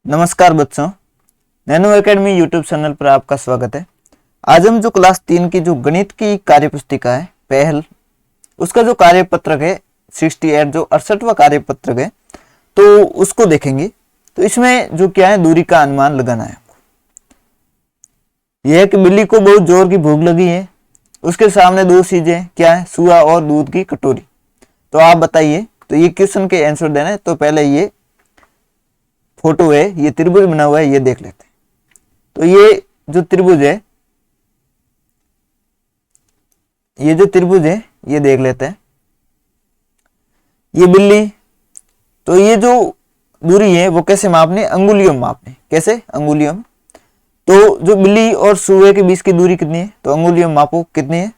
नमस्कार बच्चों, nano academy YouTube channel पर आपका स्वागत है। आज हम जो क्लास 3 की जो गणित की कार्य पुस्तिका है पहल, उसका जो कार्यपत्रक है 68 जो 68वां कार्यपत्रक है, तो उसको देखेंगे। तो इसमें जो क्या है, दूरी का अनुमान लगाना है आपको। यह है कि बिल्ली को बहुत जोर की भूख लगी है, उसके सामने दो चीजें क्या है, सुआ और दूध की कटोरी। तो आप बताइए, तो ये क्वेश्चन के आंसर देना है। तो पहले ये फोटो है, ये त्रिभुज बना हुआ है, ये देख लेते हैं। तो ये जो त्रिभुज है, ये देख लेते हैं। ये बिल्ली, तो ये जो दूरी है वो कैसे मापने, अंगुलियों में मापने। कैसे, अंगुलियों में। तो जो बिल्ली और सुअर के बीच की दूरी कितनी है, तो अंगुलियों में मापो कितनी है।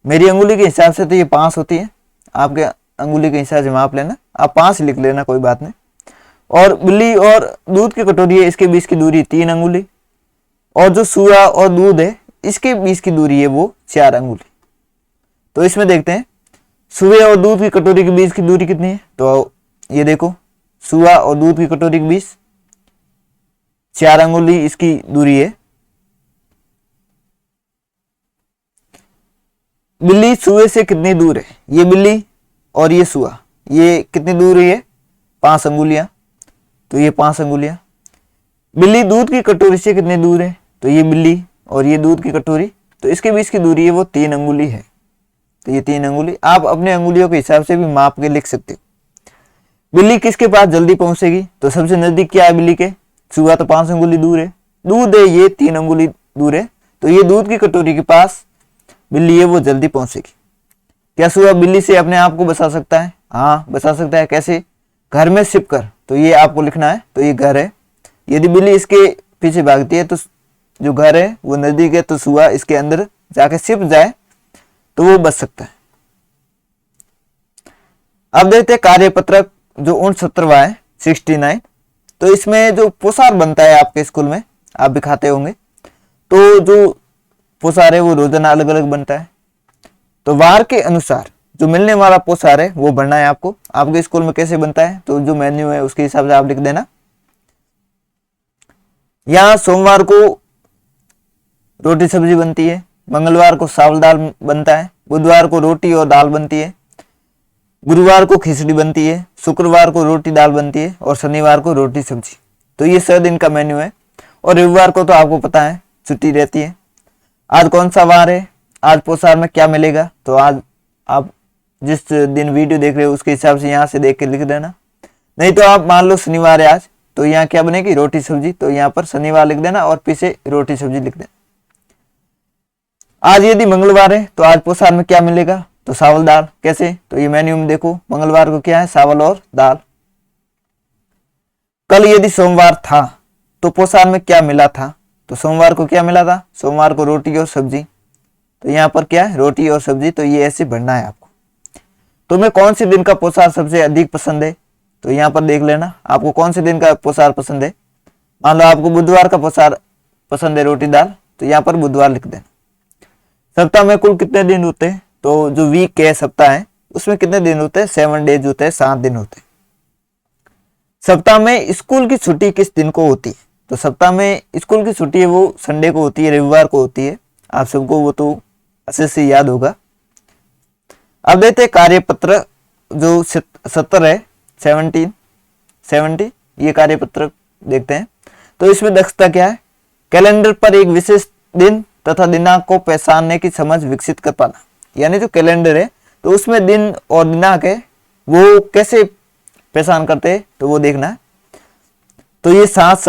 मेरी अंगुली के हिसाब से तो ये 5 होती है, आपके अंगुली के हिसाब से माप लेना, आप 5 लिख लेना, कोई बात नहीं। और बिल्ली और दूध की कटोरी है, इसके बीच की दूरी 3 अंगुली, और जो सुआ और दूध है इसके बीच की दूरी है वो 4 अंगुली। तो इसमें देखते हैं सुआ और दूध की कटोरी के बीच की दूरी कितनी है। तो ये देखो, सुआ और दूध की कटोरी के बीच 4 अंगुली इसकी दूरी है। बिल्ली सुए से कितनी दूर है, ये बिल्ली और ये सुआ, ये कितनी दूर है, 5 अंगुलियां। तो ये 5 अंगुलियां। बिल्ली दूध की कटोरी से कितनी दूर है, तो ये बिल्ली और ये दूध की कटोरी, तो इसके बीच की दूरी है वो 3 अंगुली है। तो ये 3 अंगुली आप अपने अंगुलियों के हिसाब से भी माप के लिख सकते हो। बिल्ली किसके पास जल्दी पहुंचेगी, तो सबसे नजदीक क्या है बिल्ली के, सुआ तो 5 अंगुली दूर है, दूध है ये 3 अंगुली दूर है। तो ये दूध की कटोरी के पास बिल्ली है वो जल्दी पहुंचेगी। क्या सुआ बिल्ली से अपने आप को बचा सकता है, हाँ बचा सकता है। कैसे, घर में छिप कर। तो ये आपको लिखना है। तो ये घर है, यदि बिल्ली इसके पीछे भागती है तो जो घर है वो नजदीक है, तो सुआ इसके अंदर जाके छिप जाए तो वो बच सकता है। अब देखते हैं कार्यपत्रक जो 69वां है 69। तो इसमें जो पोशाक बनता है आपके स्कूल में, आप भी खाते होंगे, तो जो पोशाक है वो रोजाना अलग अलग बनता है। तो वार के अनुसार जो मिलने वाला पोशाक है वो भरना है आपको। आपके स्कूल में कैसे बनता है, तो जो मेन्यू है उसके हिसाब से आप लिख देना। यहाँ सोमवार को रोटी सब्जी बनती है, मंगलवार को चावल दाल बनता है, बुधवार को रोटी और दाल बनती है, गुरुवार को खिचड़ी बनती है, शुक्रवार को रोटी दाल बनती है, और शनिवार को रोटी सब्जी। तो ये 6 दिन का मेन्यू है। और रविवार को तो आपको पता है छुट्टी रहती है। आज कौन सा वार है, आज पोशाक में क्या मिलेगा, तो आज आप जिस दिन वीडियो देख रहे हो उसके हिसाब से यहाँ से देख के लिख देना। नहीं तो आप मान लो शनिवार है आज, तो यहाँ क्या बनेगी, रोटी सब्जी। तो यहाँ पर शनिवार लिख देना और पीछे रोटी सब्जी लिख देना। आज यदि मंगलवार है तो आज पोशाक में क्या मिलेगा, तो चावल दाल। कैसे, तो ये मेन्यू में देखो, मंगलवार को क्या है, चावल और दाल। कल यदि सोमवार था तो पोशाक में क्या मिला था, तो सोमवार को क्या मिला था, सोमवार को रोटी और सब्जी। तो यहाँ पर क्या है, रोटी और सब्जी। तो ये ऐसे भरना है आपको। तुम्हें कौन से दिन का पोशाक सबसे अधिक पसंद है, तो यहाँ पर देख लेना आपको कौन से दिन का पोशाक पसंद है। मान लो आपको बुधवार का पोशाक पसंद है, रोटी दाल, तो यहाँ पर बुधवार लिख देना। सप्ताह में कुल कितने दिन होते हैं, तो जो वीक है सप्ताह है उसमें कितने दिन होते हैं, 7 डेज होते हैं, 7 दिन होते हैं। सप्ताह में स्कूल की छुट्टी किस दिन को होती है, तो सप्ताह में स्कूल की छुट्टी है वो संडे को होती है, रविवार को होती है। आप सबको वो तो अच्छे से याद होगा। अब देखते हैं कार्यपत्र जो 70 है 70 ये कार्यपत्र देखते हैं। तो इसमें दक्षता क्या है, कैलेंडर पर एक विशेष दिन तथा दिनांक को पहचानने की समझ विकसित कर पाना। यानी जो कैलेंडर है तो उसमें दिन और दिनांक है वो कैसे पहचान करते हैं, तो वो देखना है। तो ये 7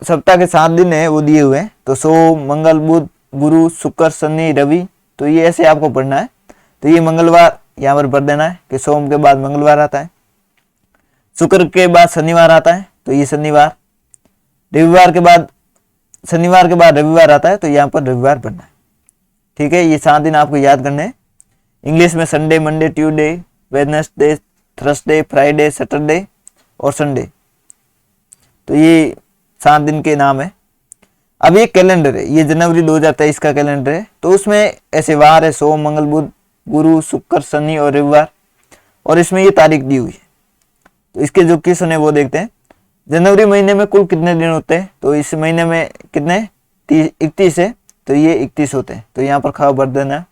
सप्ताह के 7 दिन है वो दिए हुए हैं। तो सोम, मंगल, बुध, गुरु, शुक्र, शनि, रवि। तो ये ऐसे आपको पढ़ना है। तो ये मंगलवार यहाँ पर भर देना है कि सोम के बाद मंगलवार आता है, शुक्र के बाद शनिवार आता है, तो ये शनिवार, रविवार के बाद शनिवार के बाद रविवार आता है, तो यहाँ पर रविवार भरना है। ठीक है, ये 7 दिन आपको याद करने हैं। इंग्लिश में Sunday, Monday, Tuesday, Wednesday, Thursday, Friday, Saturday और संडे। तो ये 7 दिन के नाम है। अब ये कैलेंडर है, ये जनवरी 2023 का कैलेंडर है। तो उसमें ऐसे वार है, सोम, मंगल, बुध, गुरु, शुक्र, शनि और रविवार, और इसमें ये तारीख दी हुई है। तो इसके जो क्वेश्चन है वो देखते हैं। जनवरी महीने में कुल कितने दिन होते हैं, तो इस महीने में कितने 31 है, तो ये 31 होते हैं, तो यहाँ पर ख भर देना है।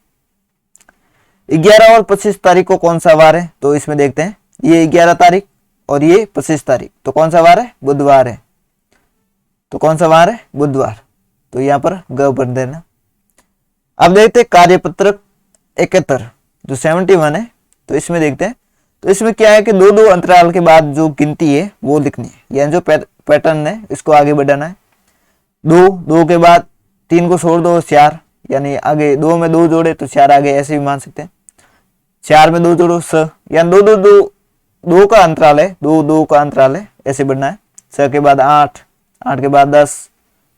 11 और 25 तारीख को कौन सा वार है, तो इसमें देखते हैं, ये 11 तारीख और ये 25 तारीख, तो कौन सा वार है, बुधवार है, तो कौन सा वार है, बुधवार, तो यहाँ पर ग भर देना। अब देखते हैं कार्यपत्रक 71 जो 71 है, तो इसमें देखते हैं, तो इसमें क्या है कि दो दो अंतराल के बाद जो गिनती है वो लिखनी है, यानी जो पैटर्न है इसको आगे बढ़ाना है। दो, दो के बाद 3 को छोड़ दो 4, यानी आगे 2 में 2 जोड़े तो 4 आगे, ऐसे भी मान सकते हैं। 4 में 2 जोड़ो स, यानी 2 2 2 2 का अंतराल है, 2 2 का अंतराल है, ऐसे बढ़ना है। स के बाद 8, 8 के बाद 10,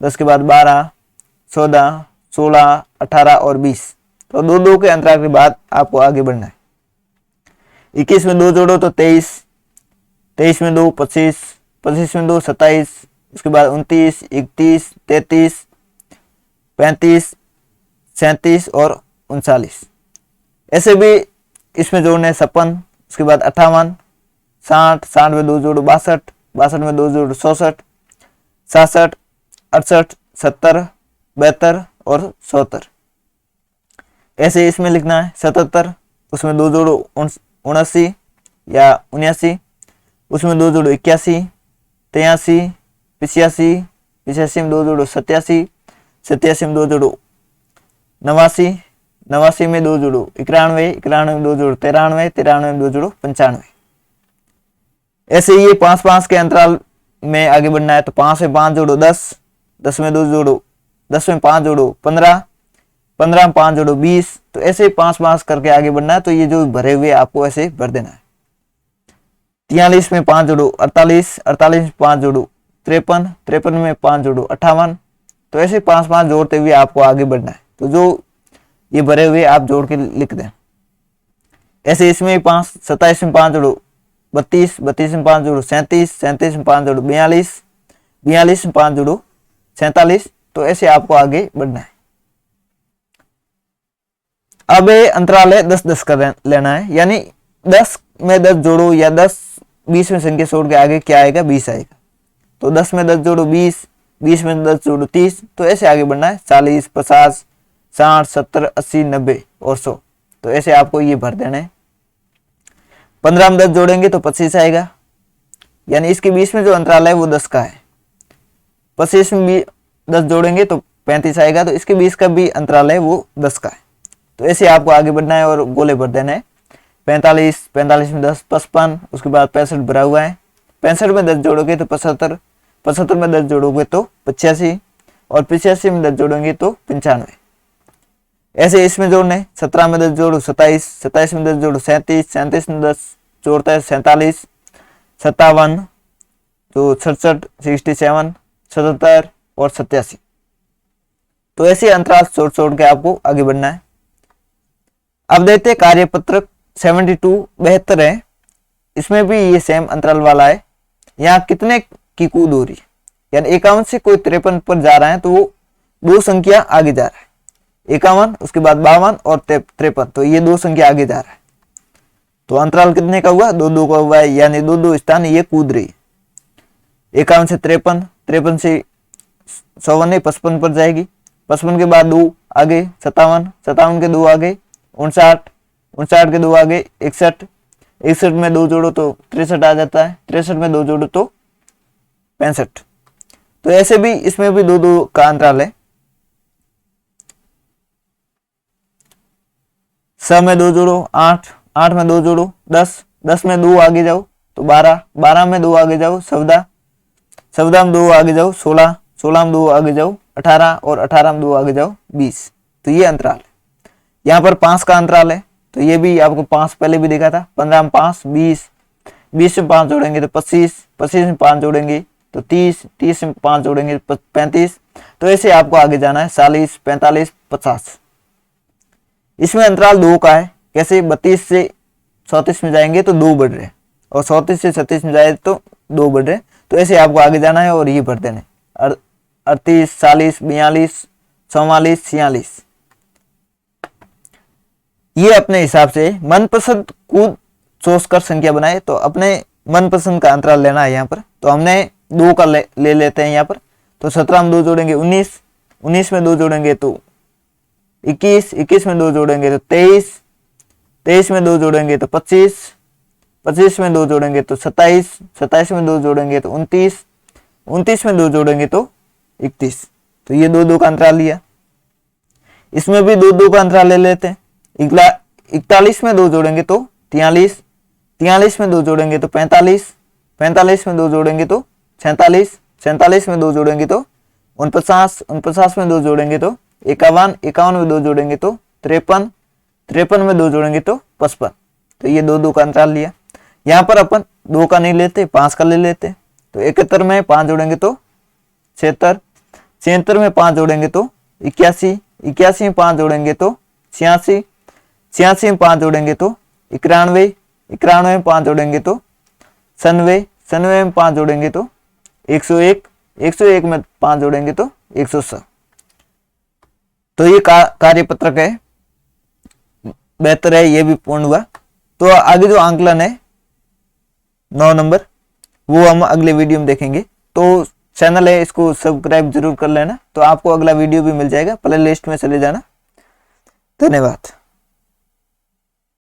10 के बाद 12, 14, 16, 18 और 20, तो 2 2 के अंतराल के बाद आपको आगे बढ़ना है। 21 में 2 जोड़ो तो 23, 23 में 2 25, 25 में 2 27, उसके बाद 29, 31, 33, 35, 37 और 39, ऐसे भी इसमें जोड़ने 56, उसके बाद 58, 60, 60 में 2 जोड़ो 62, 62 में 2 जोड़ो 64, 67, 68, 70, 72 और 74, ऐसे इसमें लिखना है। 77, उसमें 2 जोड़ो 79 या 79, उसमें 2 जोड़ो 81, 83, 85, 85 में 2 जोड़ो 87, 87 में 2 जोड़ो 89, 89 में 2 जोड़ो 91, 91 में 2 जोड़ो 93, 93 में 2 जोड़ो 95, ऐसे ये 5-5 के अंतराल में आगे बढ़ना है। तो 5 में 5 जोड़ो 10, 10 में 2 जोड़ो 10 में 5 जोड़ो 15, 15 में 5 जोड़ो 20, तो ऐसे 5-5 करके आगे बढ़ना है। तो ये जो भरे हुए आपको ऐसे भर देना है। 43 में 5 जोड़ो 48, 48 में 5 जोड़ो 53, 53 में 5 जोड़ो 58, तो ऐसे 5-5 जोड़ते हुए आपको आगे बढ़ना है। तो जो ये भरे हुए आप जोड़ के लिख दें। ऐसे इसमें 5, 27 में 5 जोड़ो 32, 32 में 5 जोड़ो 37, 37 में 5 जोड़ो 42, 42 में 5 जोड़ो 47, तो ऐसे आपको आगे बढ़ना है। अब ये अंतराल है 10-10 का लेना है, यानी 10 में 10 जोड़ो या 10 20 में संख्या छोड़ के आगे क्या आएगा, 20 आएगा। तो 10 में 10 जोड़ो 20, 20 में 10 जोड़ो 30, तो ऐसे आगे बढ़ना है। 40, 50, 60, 70, 80, 90 और 100, तो ऐसे आपको ये भर देना है। 15 में 10 जोड़ेंगे तो 25 आएगा, यानी इसके बीच में जो अंतराल है वो 10 का है। 25 में 10 जोड़ेंगे तो 35 आएगा, तो इसके बीच का भी अंतराल है वो 10 का है। तो ऐसे आपको आगे बढ़ना है और गोले भर देना है। 45, 45 में 10 55, उसके बाद 65 भरा हुआ है। 65 में 10 जोड़ोगे तो 75, 75 में 10 जोड़ोगे तो 85 और 85 में 10 जोड़ेंगे तो 95, ऐसे इसमें जोड़ने। 17 में 10 जोड़ो 27, 27 में 10 जोड़ो 37, 37 में 10 जोड़ता है 47, 57, तो 67, 67, 77 और 87, तो ऐसे अंतराल छोड़ छोड़ के आपको आगे बढ़ना है। अब देखते हैं कार्यपत्रक 72 72 है, इसमें भी ये सेम अंतराल वाला है। यहाँ कितने की कूद हो रही है, यानी 51 से कोई 53 पर जा रहा है तो वो 2 संख्या आगे जा रहा है। 51, उसके बाद 52 और 53, तो ये 2 संख्या आगे जा रहा है। तो अंतराल कितने का हुआ, 2-2 का हुआ है, यानी 2-2 स्थान ये कूद रही है। 51 से 53, 53 से 54 55 पर जाएगी। 55 के बाद 2 आगे 57, 57 के 2 आगे 59, 59 के 2 आगे 61, 61 में 2 जोड़ो तो 63 आ जाता है। 63 में 2 जोड़ो तो 65, तो ऐसे भी इसमें भी 2-2 का अंतराल है। 6 में 2 जोड़ो 8, 8 में 2 जोड़ो 10, 10 में 2 आगे जाओ तो 12, 12 में 2 आगे जाओ 14, 14 में 2 आगे जाओ 16, 16 में 2 आगे जाओ 18 और 18 में 2 आगे जाओ 20, तो ये अंतराल है। यहाँ पर 5 का अंतराल है, तो ये भी आपको 5 पहले भी देखा था। 15 में 5 20, 20 में 5 जोड़ेंगे तो 25, 25 में 5 जोड़ेंगे तो 30, 30 में 5 जोड़ेंगे तो 35, तो ऐसे आपको आगे जाना है। 40, 45, 50, इसमें अंतराल 2 का है। कैसे, 32 से 34 में जाएंगे तो 2 बढ़ रहे, और 34 से 36 में जाए तो 2 बढ़ रहे, तो ऐसे आपको आगे जाना है और ये भर देने। 38, 40, 42, 44, 46, ये अपने हिसाब से मनपसंद कूद सोच कर संख्या बनाए। तो अपने मनपसंद का अंतराल लेना है यहाँ पर। तो हमने 2 का ले लेते हैं यहाँ पर। तो 17 में 2 जोड़ेंगे 19, 19 में 2 जोड़ेंगे तो 21, 21 में 2 जोड़ेंगे तो 23, 23 में 2 जोड़ेंगे तो 25, 25 में 2 जोड़ेंगे तो 27, 27 में 2 जोड़ेंगे तो 29, 29 में 2 जोड़ेंगे तो 31। तो ये 2 2 का अंतराल लिया। इसमें भी 2 2 का अंतराल ले लेते हैं। 41 में 2 जोड़ेंगे तो 43, 43 में 2 जोड़ेंगे तो 45, 45 में 2 जोड़ेंगे तो 46, 47 में 2 जोड़ेंगे तो 49, 49 में 2 जोड़ेंगे तो 51, 51 में 2 जोड़ेंगे तो 53, 53 में 2 जोड़ेंगे तो 55। तो ये 2 2 का अंतराल लिया। यहाँ पर अपन 2 का नहीं लेते, 5 का ले लेते। तो 71 में 5 जोड़ेंगे तो 76, 76 में 5 जोड़ेंगे तो 81, 81 में 5 जोड़ेंगे तो 86, 86 में 5 जोड़ेंगे तो 91, 91 में 5 जोड़ेंगे तो 97, 97 में 5 जोड़ेंगे तो 101, 101 में 5 जोड़ेंगे तो 107। तो ये कार्यपत्रक है, बेहतर है, ये भी पूर्ण हुआ। तो आगे जो आंकलन है 9 नंबर, वो हम अगले वीडियो में देखेंगे। तो चैनल है, इसको सब्सक्राइब जरूर कर लेना, तो आपको अगला वीडियो भी मिल जाएगा। प्ले लिस्ट में चले जाना। धन्यवाद।